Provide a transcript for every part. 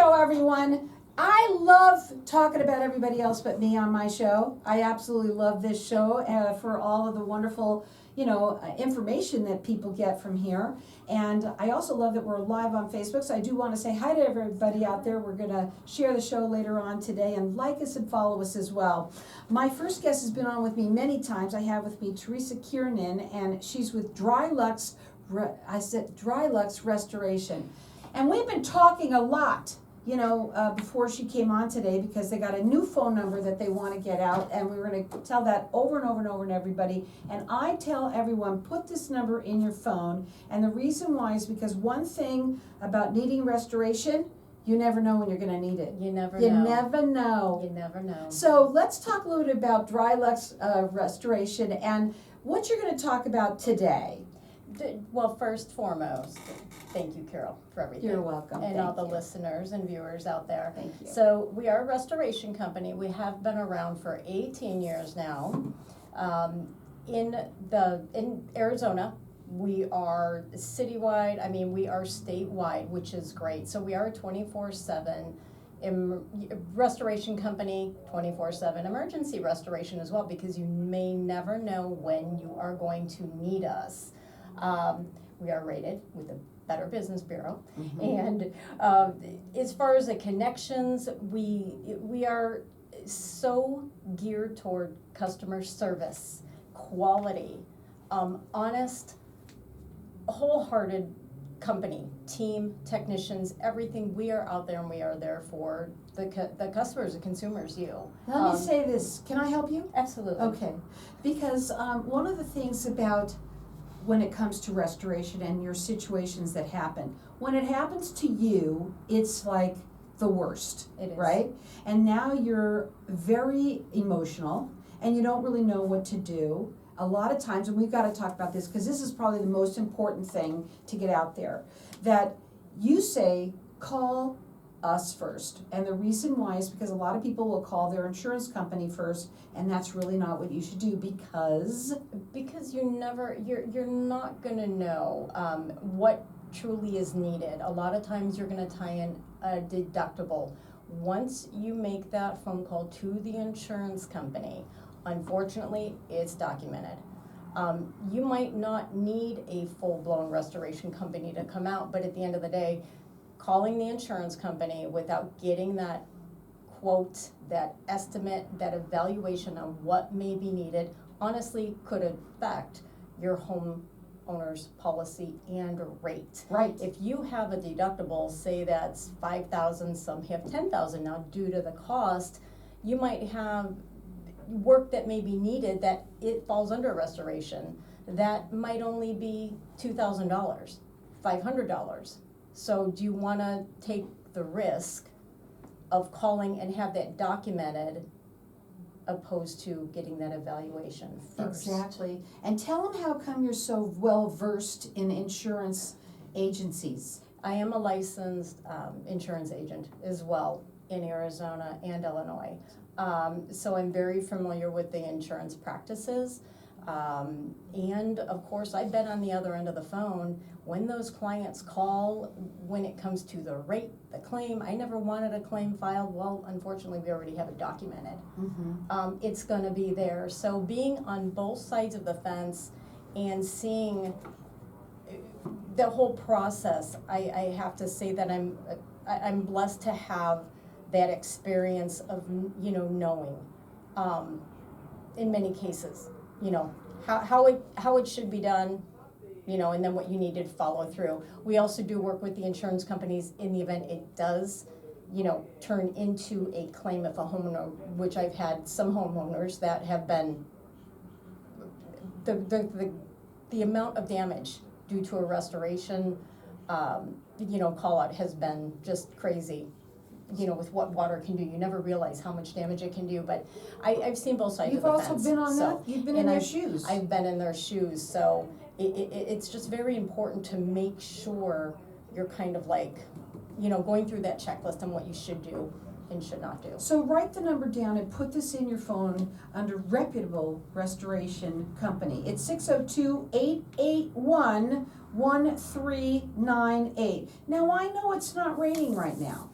show, everyone. I love talking about everybody else but me on my show. I absolutely love this show for all of the wonderful, information that people get from here. And I also love that we're live on Facebook, so I do want to say hi to everybody out there. We're going to share the show later on today, and like us and follow us as well. My first guest has been on with me many times. I have with me Teresa Kiernan, and she's with LUX Restoration. And we've been talking a lot, before she came on today, because they got a new phone number that they want to get out, and we were going to tell that over and over and over to everybody. And I tell everyone, put this number in your phone. And the reason why is because one thing about needing restoration, you never know when you're going to need it. You never know. So let's talk a little bit about LUX Restoration and what you're going to talk about today. Well, first foremost, thank you, Carol, for everything. You're welcome. And all the listeners and viewers out there. Thank you. So we are a restoration company. We have been around for 18 years now. In Arizona, we are citywide. We are statewide, which is great. So we are a 24/7 restoration company, 24/7 emergency restoration as well, because you may never know when you are going to need us. We are rated with the Better Business Bureau. Mm-hmm. And as far as the connections, we are so geared toward customer service, quality, honest, wholehearted company, team, technicians, everything. We are out there, and we are there for the customers, the consumers, you. Let me say this. Can I help you? Absolutely. Okay. Because one of the things about when it comes to restoration and your situations that happen, when it happens to you, it's like the worst. It is. Right? And now you're very emotional and you don't really know what to do. A lot of times, and we've got to talk about this because this is probably the most important thing to get out there, that you say, call us first. And the reason why is because a lot of people will call their insurance company first, and that's really not what you should do because you're not going to know what truly is needed. A lot of times you're going to tie in a deductible. Once you make that phone call to the insurance company, unfortunately, it's documented. You might not need a full-blown restoration company to come out, but at the end of the day, calling the insurance company without getting that quote, that estimate, that evaluation on what may be needed, honestly could affect your homeowner's policy and rate. Right. If you have a deductible, say that's $5,000, some have $10,000 now due to the cost, you might have work that may be needed that it falls under restoration that might only be $2,000, $500. So do you want to take the risk of calling and have that documented opposed to getting that evaluation first? Exactly. And tell them how come you're so well versed in insurance agencies. I am a licensed insurance agent as well in Arizona and Illinois. So I'm very familiar with the insurance practices. And of course, I've been on the other end of the phone when those clients call, when it comes to the rate, the claim. I never wanted a claim filed. Well, unfortunately, we already have it documented. Mm-hmm. It's going to be there. So being on both sides of the fence and seeing the whole process, I have to say that I'm blessed to have that experience of knowing in many cases how it should be done, and then what you need to follow through. We also do work with the insurance companies in the event it does turn into a claim if a homeowner, which I've had some homeowners that have been the amount of damage due to a restoration call out has been just crazy. With what water can do. You never realize how much damage it can do, but I've seen both sides of the fence. You've also been on that? You've been in their shoes. I've been in their shoes, so it's just very important to make sure you're kind of like, going through that checklist on what you should do and should not do. So write the number down and put this in your phone under reputable restoration company. It's 602-881-1398. Now I know it's not raining right now,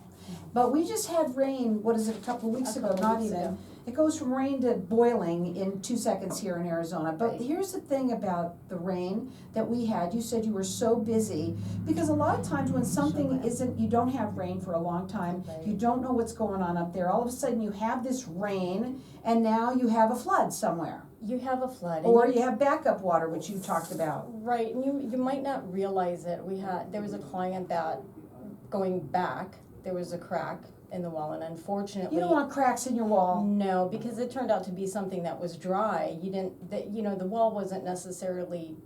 But we just had rain, what is it, a couple of weeks A ago, couple not weeks even. ago. It goes from rain to boiling in 2 seconds here in Arizona. But Right. here's the thing about the rain that we had. You said you were so busy because a lot of times when something isn't, you don't have rain for a long time, Right. you don't know what's going on up there. All of a sudden you have this rain and now you have a flood somewhere. You have a flood. and Or you have backup water, which you talked about. Right, and you might not realize it. There was a client that, going back, there was a crack in the wall, and unfortunately. You don't want cracks in your wall. No, because it turned out to be something that was dry. The wall wasn't necessarily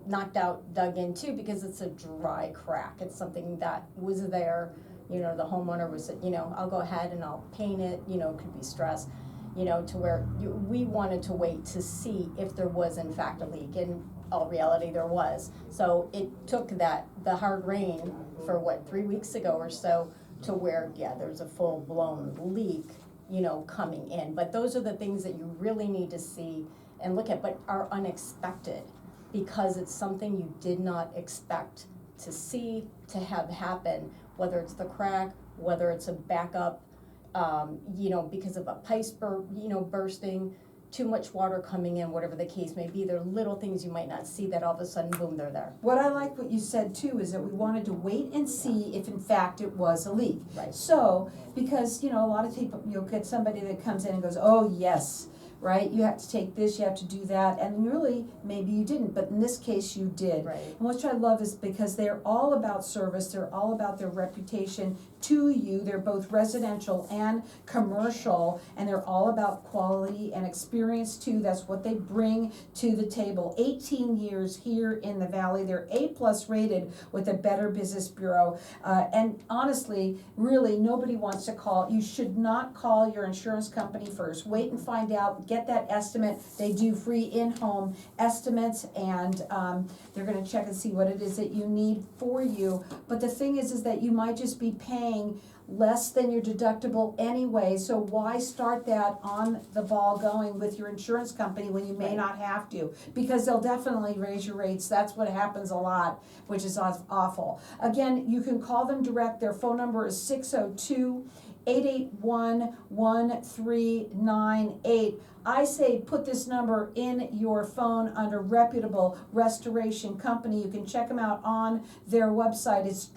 knocked out, dug into, because it's a dry crack. It's something that was there. The homeowner was, I'll go ahead and I'll paint it, could be stress, to where we wanted to wait to see if there was in fact a leak. In all reality, there was. So it took the hard rain for 3 weeks ago or so, to where, there's a full-blown leak, coming in. But those are the things that you really need to see and look at, but are unexpected, because it's something you did not expect to see, to have happen, whether it's the crack, whether it's a backup, because of a pipe bursting, too much water coming in, whatever the case may be. There are little things you might not see that all of a sudden, boom, they're there. What I like what you said too is that we wanted to wait and see if in fact it was a leak. Right. So, because, a lot of people, you'll get somebody that comes in and goes, oh, yes, right? You have to take this, you have to do that, and really, maybe you didn't, but in this case, you did. Right. And what I love is because they're all about service, they're all about their reputation to you. They're both residential and commercial, and they're all about quality and experience too. That's what they bring to the table. 18 years here in the Valley. They're A+ rated with the Better Business Bureau. And honestly, really, nobody wants to call. You should not call your insurance company first. Wait and find out. Get that estimate. They do free in-home estimates, and they're going to check and see what it is that you need for you. But the thing is that you might just be paying less than your deductible anyway, so why start that on the ball going with your insurance company when you may Right. not have to? Because they'll definitely raise your rates. That's what happens a lot, which is awful. Again, you can call them direct. Their phone number is 602-881-1398. I say put this number in your phone under Reputable Restoration Company. You can check them out on their website. It's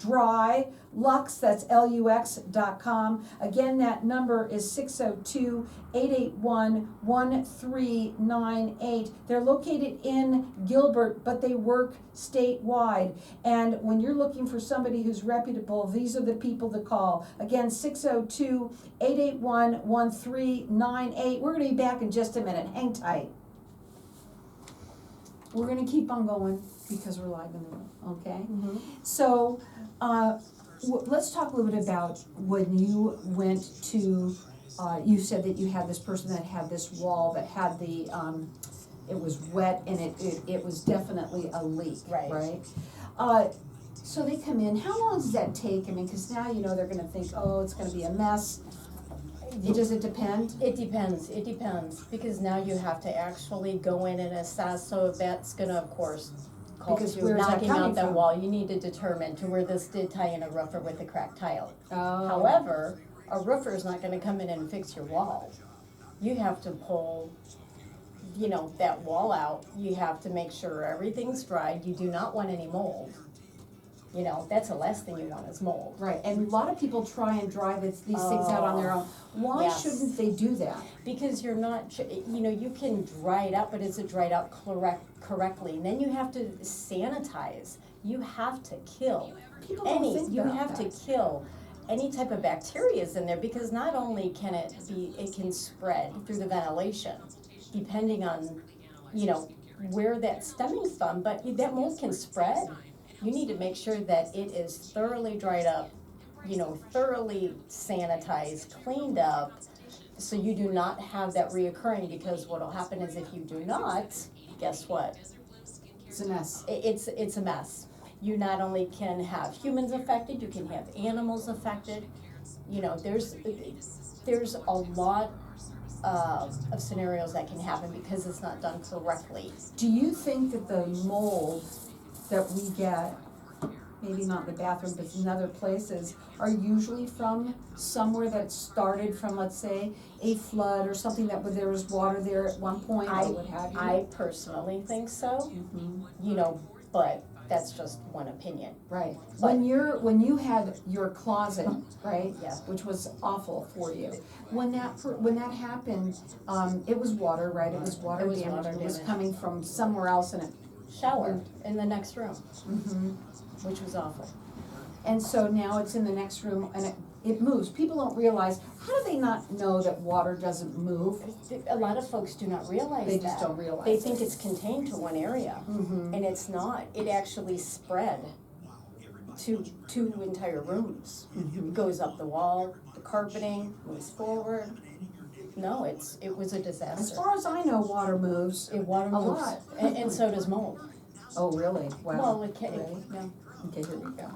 LUX, that's LUX.com. Again, that number is 602-881-1398. They're located in Gilbert, but they work statewide. And when you're looking for somebody who's reputable, these are the people to call. Again, 602-881-1398. We're going to be back in just a minute. Hang tight. We're going to keep on going because we're live in the room, okay? Mm-hmm. So, let's talk a little bit about when you went to, you said that you had this person that had this wall that had the, it was wet and it was definitely a leak, Right. right? So they come in, how long does that take? I mean, because now they're gonna think, oh, it's gonna be a mess. Does it depend? It depends, because now you have to actually go in and assess, so that's gonna, of course, call Because to where's that knocking coming out that from? wall. You need to determine to where this did tie in a roofer with a cracked tile. Oh. However, a roofer is not gonna come in and fix your wall. You have to pull, that wall out. You have to make sure everything's dried. You do not want any mold. That's the last thing you want is mold. Right, and a lot of people try and dry these things out on their own. Why Yes. shouldn't they do that? Because you're not, you can dry it out, but is it dried out correctly? And then you have to sanitize. You have to kill People don't think you about have that. to kill any type of bacteria in there, because not only can it can spread through the ventilation, depending on, where that's stemming from, but that mold can spread. You need to make sure that it is thoroughly dried up, thoroughly sanitized, cleaned up, so you do not have that reoccurring, because what'll happen is if you do not, guess what? It's a mess. It's a mess. You not only can have humans affected, you can have animals affected. There's a lot of scenarios that can happen because it's not done correctly. Do you think that the mold that we get maybe not in the bathroom, but in other places, are usually from somewhere that started from, let's say, a flood or something that there was water there at one point or what have you? I personally think so, you know, but that's just one opinion. Right. But- When you had your closet, right? Yeah. Which was awful for you. When that happened, it was water, right? It was water It was damage. water It was damage. coming from somewhere else, and it. Shower in the next room, Mm-hmm. which was awful. And so now it's in the next room, and it moves. People don't realize. How do they not know that water doesn't move? A lot of folks do not realize that. They just don't realize They it. think it's contained to one area, Mm-hmm. and it's not. It actually spread to two entire rooms. Mm-hmm. It goes up the wall, the carpeting moves forward. No, it was a As disaster. far as I know, water moves. Water a moves, lot. and so does mold. Oh, really? Wow. Well, it can, Really? yeah. Okay, here we go.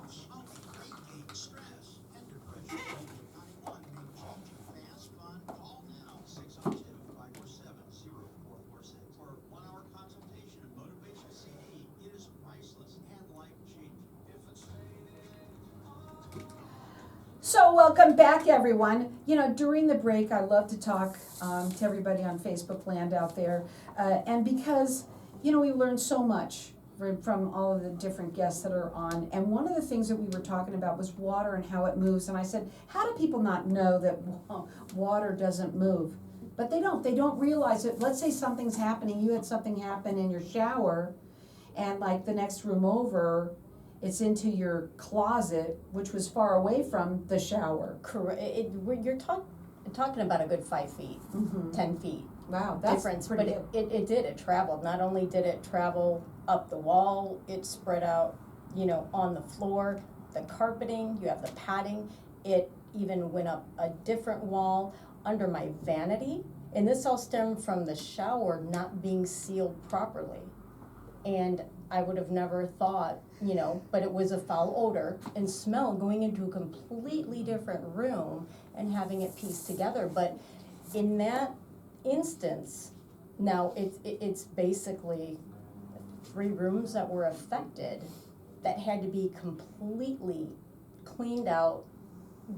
So welcome back, everyone. You know, during the break, I love to talk to everybody on Facebook land out there, and because you know we learned so much from all of the different guests that are on. And one of the things that we were talking about was water and how it moves. And I said, how do people not know that water doesn't move? But they don't. They don't realize it. Let's say something's happening. You had something happen in your shower, and like the next room over, it's into your closet, which was far away from the shower. Correct. You're talking about a good 5 feet, Mm-hmm. 10 feet. Wow, that's Difference, pretty but good. it did, it traveled. Not only did it travel up the wall, it spread out, you know, on the floor, the carpeting, you have the padding, it even went up a different wall under my vanity, and this all stemmed from the shower not being sealed properly. And I would have never thought, you know, but it was a foul odor and smell going into a completely different room and having it pieced together. But in that instance, now it's basically 3 rooms that were affected that had to be completely cleaned out,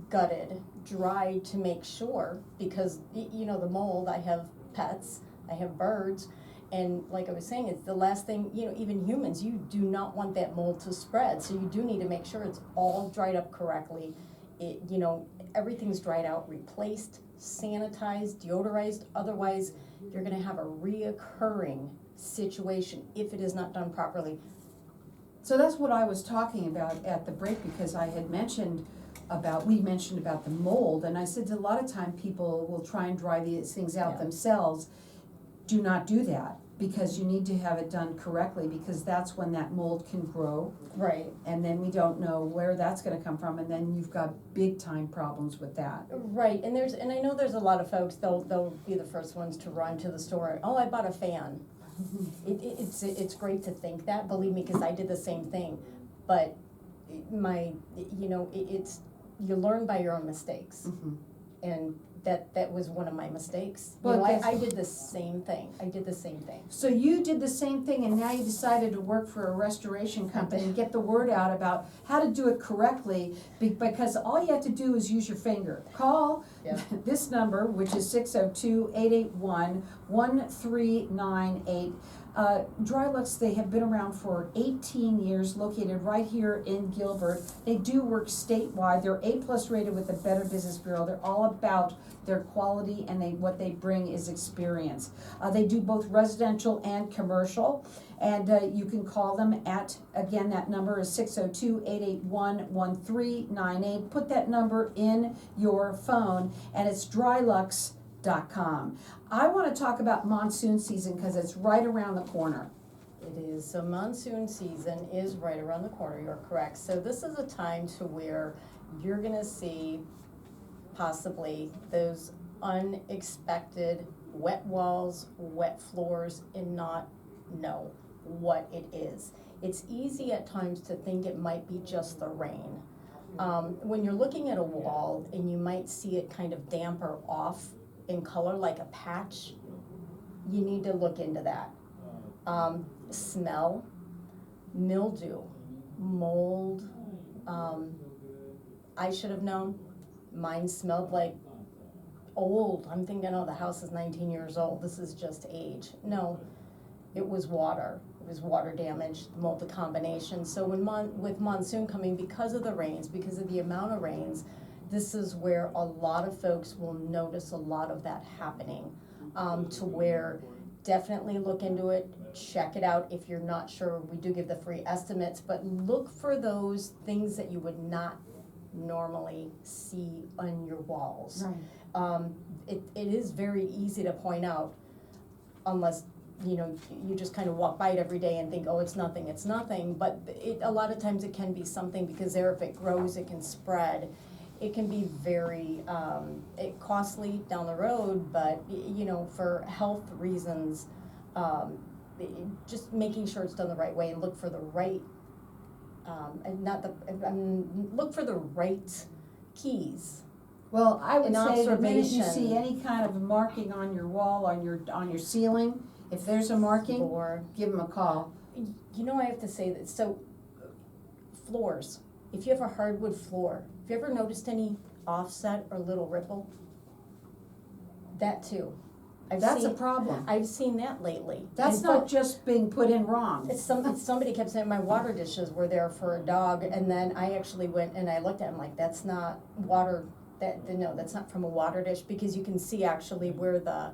gutted, dried to make sure, because you know the mold, I have pets, I have birds, and like I was saying, it's the last thing, you know, even humans, you do not want that mold to spread, so you do need to make sure it's all dried up correctly. You know, everything's dried out, replaced, sanitized, deodorized, otherwise you're gonna have a reoccurring situation if it is not done properly. So that's what I was talking about at the break, because I had we mentioned about the mold, and I said a lot of time people will try and dry these things out Yeah. themselves. Do not do that, because you need to have it done correctly, because that's when that mold can grow, Right. and then we don't know where that's gonna come from, and then you've got big time problems with that. Right, and I know there's a lot of folks, they'll be the first ones to run to the store, oh, I bought a fan. It's great to think that, believe me, because I did the same thing, but it's, you learn by your own mistakes, Mhm. and that was one of my mistakes. You Well, know, guess- I did the same thing, So you did the same thing, and now you decided to work for a restoration company and get the word out about how to do it correctly, because all you have to do is use your finger. Call Yeah. this number, which is 602-881-1398. Drylux, they have been around for 18 years, located right here in Gilbert. They do work statewide. They're A+ rated with the Better Business Bureau. They're all about their quality, and what they bring is experience. They do both residential and commercial, and you can call them at, again, that number is 602-881-1398. Put that number in your phone, and it's drylux.com. I want to talk about monsoon season because it's right around the corner. It is, so monsoon season is right around the corner, you're correct. So this is a time to where you're gonna see possibly those unexpected wet walls, wet floors, and not know what it is. It's easy at times to think it might be just the rain. When you're looking at a wall and you might see it kind of damp or off in color like a patch, you need to look into that. Smell, mildew, mold, I should have known. Mine smelled like old. I'm thinking, oh, the house is 19 years old. This is just age. No, it was water. It was water damage, the combination. So with monsoon coming, because of the rains, because of the amount of rains, this is where a lot of folks will notice a lot of that happening. To where definitely look into it, check it out. If you're not sure, we do give the free estimates, but look for those things that you would not normally see on your walls. Right. It is very easy to point out, unless, you know, you just kind of walk by it every day and think, oh, it's nothing, but a lot of times it can be something, because there, if it grows, it can spread. It can be very, costly down the road, but, you know, for health reasons, just making sure it's done the right way and look for the right, look for the right keys. Well, I would An say the minute you observation. see any kind of marking on your wall, on your ceiling, if there's a marking, Or, give them a call. you know, I have to say that, so, floors, if you have a hardwood floor, have you ever noticed any offset or little ripple? That too. That's a problem. I've seen that lately. That's And not but just being put in wrong. it's somebody kept saying my water dishes were there for a dog, and then I actually went and I looked at them like, that's not water, no, that's not from a water dish, because you can see actually where the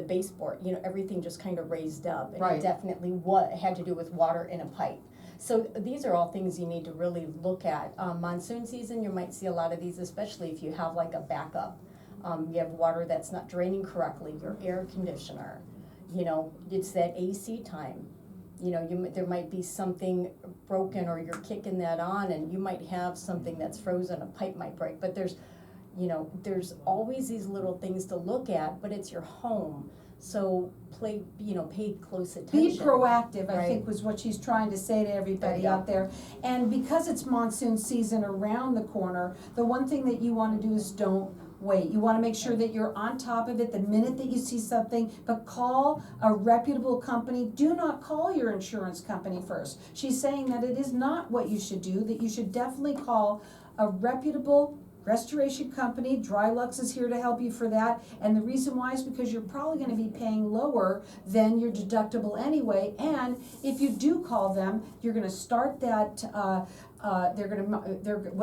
baseboard, you know, everything just kind of raised up, and Right. it definitely had to do with water in a pipe. So these are all things you need to really look at. Monsoon season, you might see a lot of these, especially if you have like a backup. You have water that's not draining correctly, your air conditioner, you know, it's that AC time. You know, there might be something broken, or you're kicking that on, and you might have something that's frozen, a pipe might break, but there's always these little things to look at, but it's your home. So pay close attention. Be proactive, I Right. think was what she's trying to say to everybody There you out there. And because it's monsoon season around the corner, the one thing that you wanna do is don't wait. You wanna make sure that you're on top of it the minute that you see something, but call a reputable company. Do not call your insurance company first. She's saying that it is not what you should do, that you should definitely call a reputable restoration company. LUX is here to help you for that, and the reason why is because you're probably gonna be paying lower than your deductible anyway, and if you do call them, you're gonna start that, what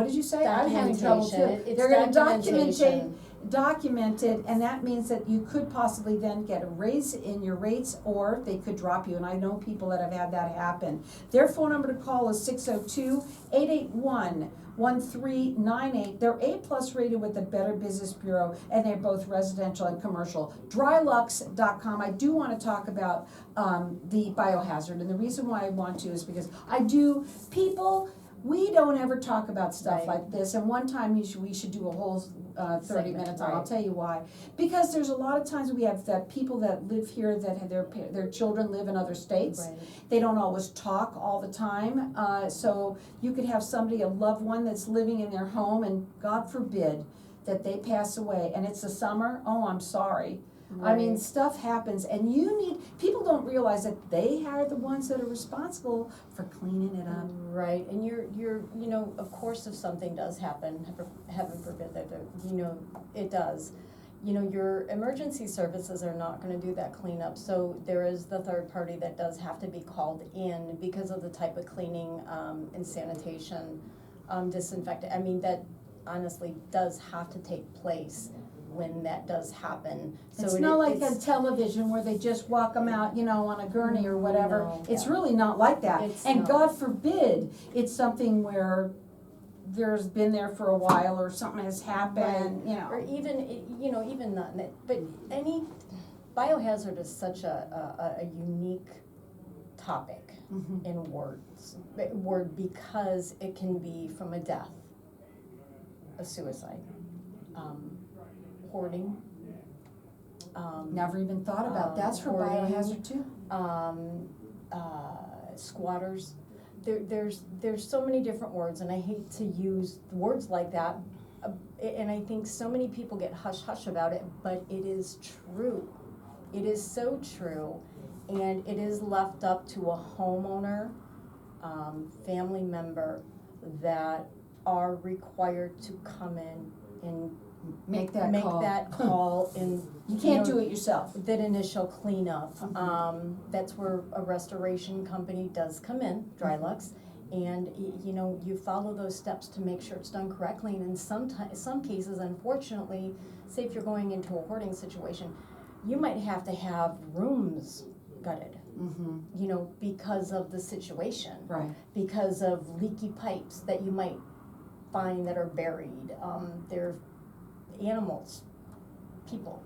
did you say? I'm having trouble too. Documentation. It's They're gonna documentation. document it, and that means that you could possibly then get a raise in your rates, or they could drop you, and I know people that have had that happen. Their phone number to call is 602-881-1398. They're A+ rated with the Better Business Bureau, and they're both residential and commercial. DryLux.com. I do want to talk about the biohazard, and the reason why I want to is because we don't ever talk about stuff Right. like this, and one time we should do a whole 30 Segment, minutes on. I'll right. tell you why. Because there's a lot of times we have that people that live here that have their children live in other states. Right. They don't always talk all the time, so you could have somebody, a loved one that's living in their home, and God forbid that they pass away, and it's the summer, oh, I'm sorry. I mean, Right. stuff happens, and people don't realize that they are the ones that are responsible for cleaning it up. Right, and you're, you know, of course, if something does happen, heaven forbid that, it does. You know, your emergency services are not gonna do that cleanup, so there is the third party that does have to be called in because of the type of cleaning, and sanitation, disinfectant. I mean, that honestly does have to take place when that does happen. So It's not like on television where they just walk them out, on a gurney or whatever. No, It's yeah. really not like that. It's And not. God forbid, it's something where there's been there for a while or something has happened, Or even, even not, but any, biohazard is such a unique topic Mhm. in word, because it can be from a death, a suicide, hoarding, Never even thought about, that's for hoarding, biohazard too. Squatters. There's so many different words, and I hate to use words like that, and I think so many people get hush about it, but it is true. It is so true, and it is left up to a homeowner, family member, that are required to come in and Make that call. And You can't know, do it yourself. that initial cleanup. That's where a restoration company does come in, Lux, and you follow those steps to make sure it's done correctly. And in some cases, unfortunately, say if you're going into a hoarding situation, you might have to have rooms gutted. Because of the situation, Right. because of leaky pipes that you might find that are buried. They're animals, people.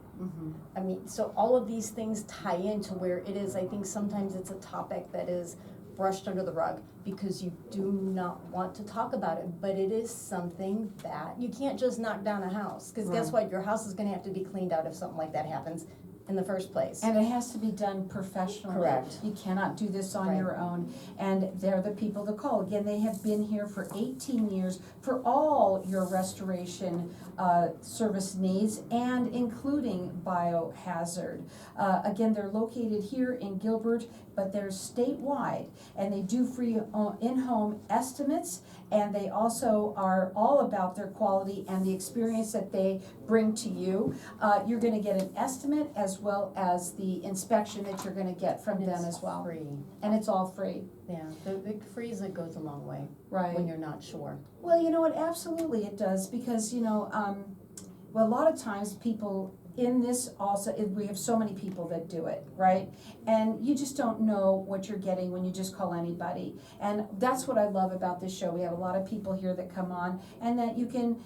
I mean, so all of these things tie into where it is. I think sometimes it's a topic that is brushed under the rug because you do not want to talk about it, but it is something that you can't just knock down a house, because guess Right. what? Your house is gonna have to be cleaned out if something like that happens in the first place. And it has to be done professionally. Correct. You cannot do this on Right. your own. And they're the people to call. Again, they have been here for 18 years for all your restoration service needs, and including biohazard. Again, they're located here in Gilbert, but they're statewide, and they do free in-home estimates, and they also are all about their quality and the experience that they bring to you. You're gonna get an estimate as well as the inspection that you're gonna get from them as well. Free. And it's all free. Yeah, the freezer goes a long way Right. when you're not sure. Well, you know what, absolutely it does, because, well, a lot of times people in this also, we have so many people that do it, right? And you just don't know what you're getting when you just call anybody. And that's what I love about this show. We have a lot of people here that come on, and that you can,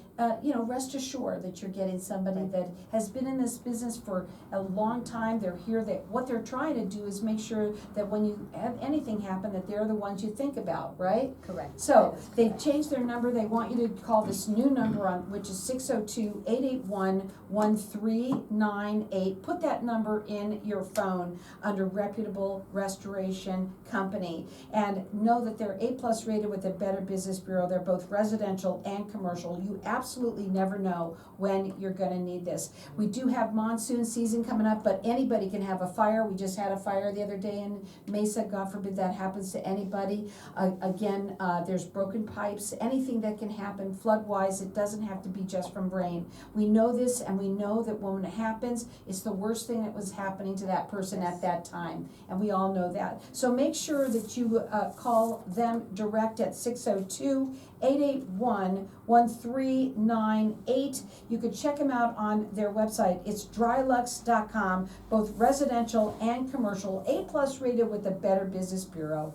rest assured that you're getting somebody Right. that has been in this business for a long time. They're here, that what they're trying to do is make sure that when you have anything happen, that they're the ones you think about, right? Correct. So, That is they've correct. changed their number. They want you to call this new number on, which is 602-881-1398. Put that number in your phone under Reputable Restoration Company. And know that they're A+ rated with the Better Business Bureau. They're both residential and commercial. You absolutely never know when you're gonna need this. We do have monsoon season coming up, but anybody can have a fire. We just had a fire the other day in Mesa. God forbid that happens to anybody. Again, there's broken pipes, anything that can happen flood-wise. It doesn't have to be just from rain. We know this, and we know that when it happens, it's the worst thing that was happening to that person at that time, and we all know that. So make sure that you call them direct at 602-881-1398. You could check them out on their website. It's drylux.com, both residential and commercial, A+ rated with the Better Business Bureau.